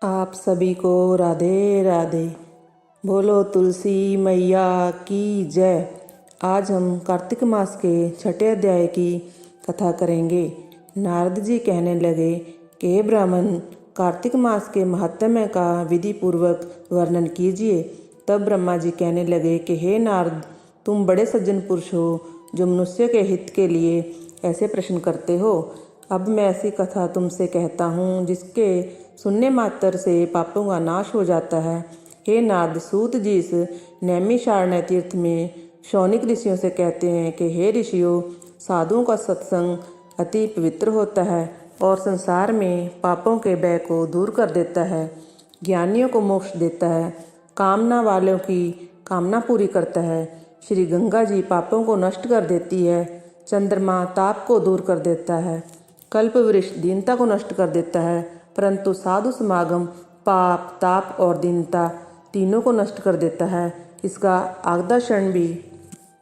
आप सभी को राधे राधे। बोलो तुलसी मैया की जय। आज हम कार्तिक मास के छठे अध्याय की कथा करेंगे। नारद जी कहने लगे कि हे ब्राह्मण, कार्तिक मास के महात्म्य का विधि पूर्वक वर्णन कीजिए। तब ब्रह्मा जी कहने लगे कि हे नारद, तुम बड़े सज्जन पुरुष हो जो मनुष्य के हित के लिए ऐसे प्रश्न करते हो। अब मैं ऐसी कथा तुमसे कहता हूँ जिसके सुनने मात्र से पापों का नाश हो जाता है। हे नारद, सूत जी इस नैमिषारण्य तीर्थ में शौनिक ऋषियों से कहते हैं कि हे ऋषियों, साधुओं का सत्संग अति पवित्र होता है और संसार में पापों के भय को दूर कर देता है, ज्ञानियों को मोक्ष देता है, कामना वालों की कामना पूरी करता है। श्री गंगा जी पापों को नष्ट कर देती है, चंद्रमा ताप को दूर कर देता है, कल्प वृक्ष दीनता को नष्ट कर देता है, परंतु साधु समागम पाप ताप और दीनता तीनों को नष्ट कर देता है। इसका आगदाशरण भी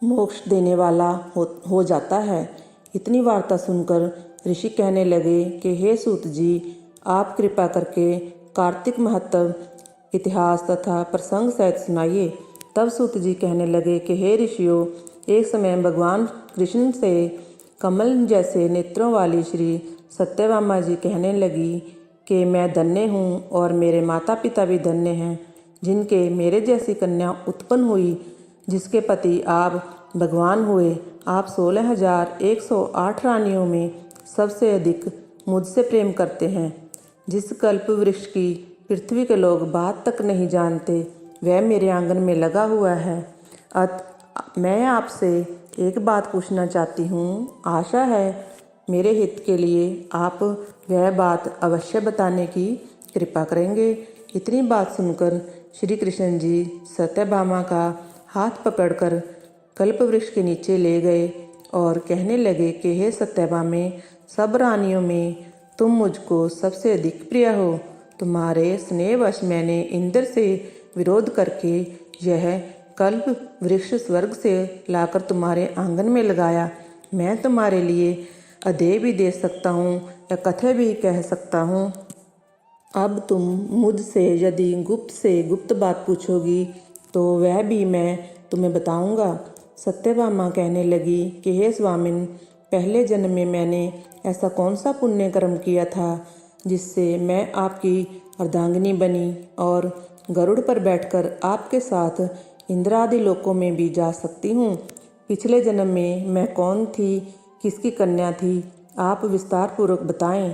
मोक्ष देने वाला हो जाता है। इतनी वार्ता सुनकर ऋषि कहने लगे कि हे सूत जी, आप कृपा करके कार्तिक महत्व इतिहास तथा प्रसंग सहित सुनाइए। तब सूत जी कहने लगे कि हे ऋषियों, एक समय भगवान कृष्ण से कमल जैसे नेत्रों वाली श्री सत्यभामा जी कहने लगी कि मैं धन्य हूँ और मेरे माता पिता भी धन्य हैं, जिनके मेरे जैसी कन्या उत्पन्न हुई, जिसके पति आप भगवान हुए। आप 16,108 रानियों में सबसे अधिक मुझसे प्रेम करते हैं। जिस कल्प वृक्ष की पृथ्वी के लोग बात तक नहीं जानते, वह मेरे आंगन में लगा हुआ है। मैं आपसे एक बात पूछना चाहती हूँ। आशा है मेरे हित के लिए आप वह बात अवश्य बताने की कृपा करेंगे। इतनी बात सुनकर श्री कृष्ण जी सत्यभामा का हाथ पकड़कर कल्प वृक्ष के नीचे ले गए और कहने लगे कि हे सत्यभामे, सब रानियों में तुम मुझको सबसे अधिक प्रिय हो। तुम्हारे स्नेहवश मैंने इंद्र से विरोध करके यह कल्प वृक्ष स्वर्ग से लाकर तुम्हारे आंगन में लगाया। मैं तुम्हारे लिए अधेय भी दे सकता हूँ या कथय भी कह सकता हूँ। अब तुम मुझसे यदि गुप्त से गुप्त बात पूछोगी तो वह भी मैं तुम्हें बताऊंगा। सत्यभामा कहने लगी कि हे स्वामिन, पहले जन्म में मैंने ऐसा कौन सा पुण्य कर्म किया था जिससे मैं आपकी अर्धांगिनी बनी और गरुड़ पर बैठकर आपके साथ इंद्रादि लोकों में भी जा सकती हूँ। पिछले जन्म में मैं कौन थी, किसकी कन्या थी, आप विस्तार पूर्वक बताएं।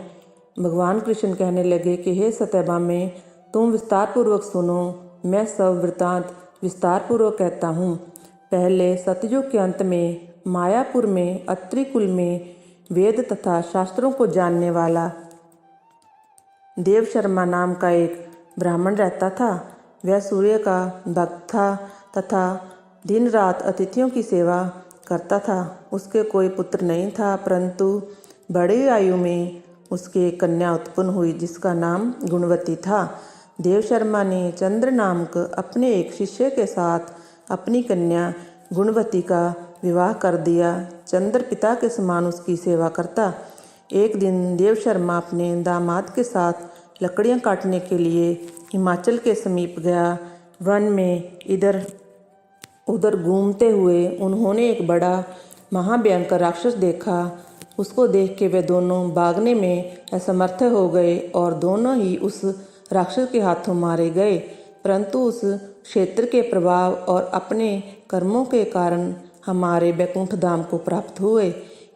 भगवान कृष्ण कहने लगे कि हे सत्यभामे, तुम विस्तार पूर्वक सुनो। मैं सब वृतांत विस्तार पूर्वक कहता हूँ। पहले सतयुग के अंत में मायापुर में अत्रि कुल में वेद तथा शास्त्रों को जानने वाला देव शर्मा नाम का एक ब्राह्मण रहता था। वह सूर्य का भक्त था तथा दिन रात अतिथियों की सेवा करता था। उसके कोई पुत्र नहीं था, परंतु बड़ी आयु में उसके एक कन्या उत्पन्न हुई जिसका नाम गुणवती था। देव शर्मा ने चंद्र नामक अपने एक शिष्य के साथ अपनी कन्या गुणवती का विवाह कर दिया। चंद्र पिता के समान उसकी सेवा करता। एक दिन देव शर्मा अपने दामाद के साथ लकड़ियाँ काटने के लिए हिमाचल के समीप गया। वन में इधर उधर घूमते हुए उन्होंने एक बड़ा महाभयंकर राक्षस देखा। उसको देख के वे दोनों भागने में असमर्थ हो गए और दोनों ही उस राक्षस के हाथों मारे गए। परंतु उस क्षेत्र के प्रभाव और अपने कर्मों के कारण हमारे बैकुंठ धाम को प्राप्त हुए,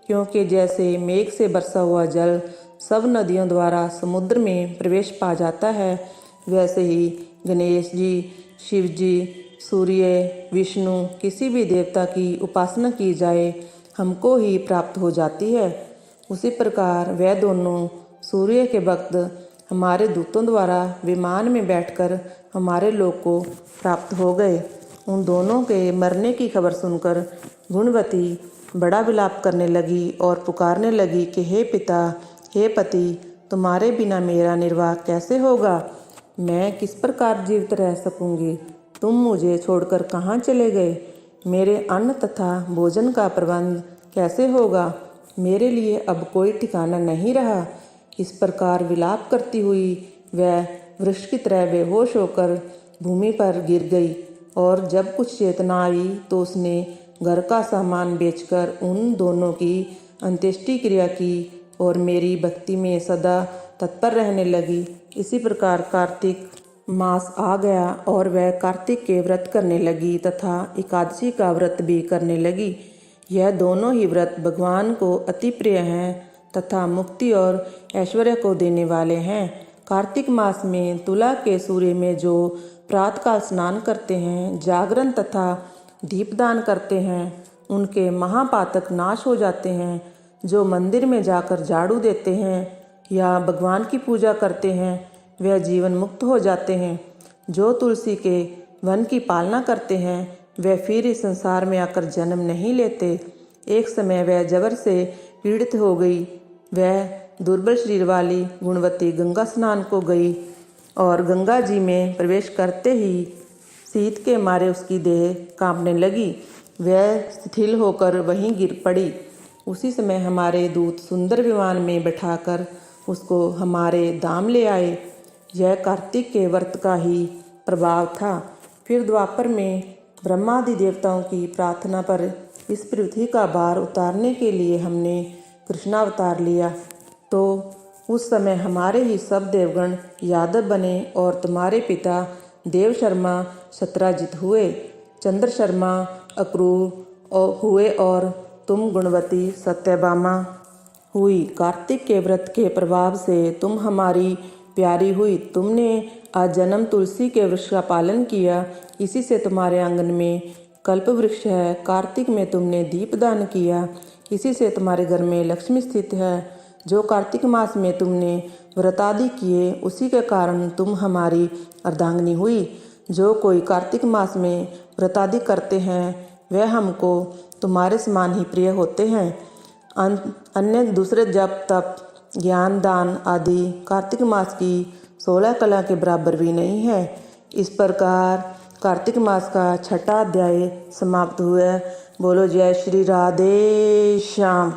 क्योंकि जैसे मेघ से बरसा हुआ जल सब नदियों द्वारा समुद्र में प्रवेश पा जाता है, वैसे ही गणेश जी, शिव जी, सूर्य, विष्णु, किसी भी देवता की उपासना की जाए हमको ही प्राप्त हो जाती है। उसी प्रकार वह दोनों सूर्य के भक्त हमारे दूतों द्वारा विमान में बैठकर हमारे लोक को प्राप्त हो गए। उन दोनों के मरने की खबर सुनकर गुणवती बड़ा विलाप करने लगी और पुकारने लगी कि हे पिता, हे पति, तुम्हारे बिना मेरा निर्वाह कैसे होगा? मैं किस प्रकार जीवित रह सकूंगी? तुम मुझे छोड़कर कहाँ चले गए? मेरे अन्न तथा भोजन का प्रबंध कैसे होगा? मेरे लिए अब कोई ठिकाना नहीं रहा। इस प्रकार विलाप करती हुई वह वृक्ष की तरह बेहोश होकर भूमि पर गिर गई और जब कुछ चेतना आई तो उसने घर का सामान बेचकर उन दोनों की अंत्येष्टि क्रिया की और मेरी भक्ति में सदा तत्पर रहने लगी। इसी प्रकार कार्तिक मास आ गया और वह कार्तिक के व्रत करने लगी तथा एकादशी का व्रत भी करने लगी। यह दोनों ही व्रत भगवान को अति प्रिय हैं तथा मुक्ति और ऐश्वर्य को देने वाले हैं। कार्तिक मास में तुला के सूर्य में जो प्रातःकाल स्नान करते हैं, जागरण तथा दीपदान करते हैं, उनके महापातक नाश हो जाते हैं। जो मंदिर में जाकर झाड़ू देते हैं या भगवान की पूजा करते हैं वह जीवन मुक्त हो जाते हैं। जो तुलसी के वन की पालना करते हैं वह फिर इस संसार में आकर जन्म नहीं लेते। एक समय वह जबर से पीड़ित हो गई। वह दुर्बल शरीर वाली गुणवती गंगा स्नान को गई और गंगा जी में प्रवेश करते ही शीत के मारे उसकी देह कांपने लगी। वह शिथिल होकर वहीं गिर पड़ी। उसी समय हमारे दूत सुंदर विमान में बैठाकर उसको हमारे धाम ले आए। यह कार्तिक के व्रत का ही प्रभाव था। फिर द्वापर में ब्रह्मादि देवताओं की प्रार्थना पर इस पृथ्वी का भार उतारने के लिए हमने कृष्णावतार लिया। तो उस समय हमारे ही सब देवगण यादव बने और तुम्हारे पिता देव शर्मा सत्राजित हुए, चंद्र शर्मा अक्रूर हुए और तुम गुणवती सत्यभामा हुई। कार्तिक के व्रत के प्रभाव से तुम हमारी प्यारी हुई। तुमने आज जन्म तुलसी के वृक्ष का पालन किया, इसी से तुम्हारे आंगन में कल्प वृक्ष है। कार्तिक में तुमने दीपदान किया, इसी से तुम्हारे घर में लक्ष्मी स्थित है। जो कार्तिक मास में तुमने व्रतादि किए, उसी के कारण तुम हमारी अर्धांगिनी हुई। जो कोई कार्तिक मास में व्रतादि करते हैं वह हमको तुम्हारे समान ही प्रिय होते हैं। अन्य दूसरे जप तप ज्ञान दान आदि कार्तिक मास की 16 कला के बराबर भी नहीं है। इस प्रकार कार्तिक मास का छठा अध्याय समाप्त हुआ। बोलो जय श्री राधे श्याम।